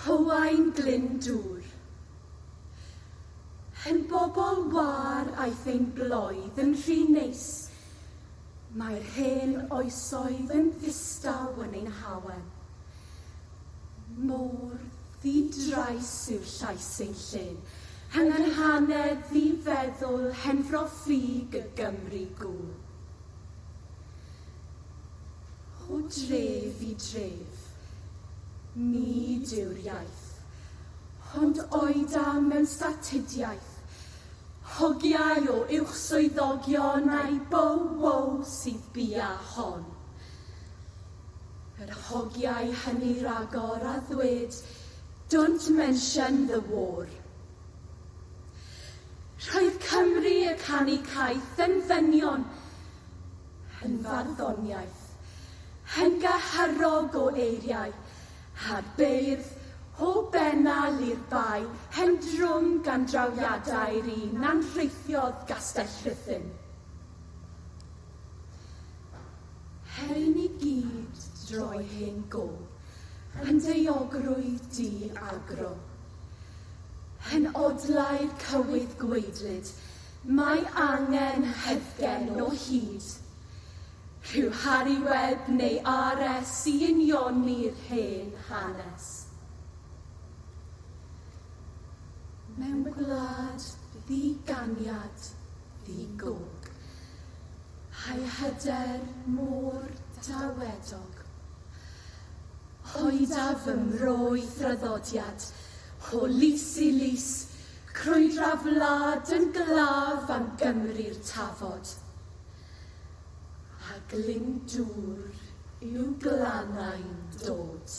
Hywau'n Glyndŵr. Yn bobl war aeth ein blwydd yn rhy neis. Mae'r hen oesoedd yn ddistaw yn ein hawen. Môr ddidrais yw'r llais ein llyn, yng nghaned ddifeddwl henfro ffug y Gymru gŵl. O dref i dref, nid yw'r iaith, ond oeda mewn statidiaeth, hogiau o uwchswyddogion a'i bow sydd bia hon. Yr hogiau hynny ragor a ddwed, don't mention the war. Roedd Cymru y canu caeth yn ddynion, yn farddoniaeth, yn gyhyrog o eiriau, a'r beirdd o bennal i'r bai, hen drwm gan drawiadau'r un a'n rheithiodd Gastell Rhuthun. Her i ni gyd droi hen go, yn deiogrwydd di agro. Yn odlau'r cywydd gweidlyd, mae angen heddgen o hyd. Rhyw Harry Webb neu Ares i unioni'r hen hanes. Mewn gwlad ddiganiad, ddigog, a'i hyder môr dawedog. Hoeda fy mro i thraddodiad, o lys i lys, crwydra wlad yn glaf am Gymru'r tafod. A Glyndŵr yw glannau'n dod.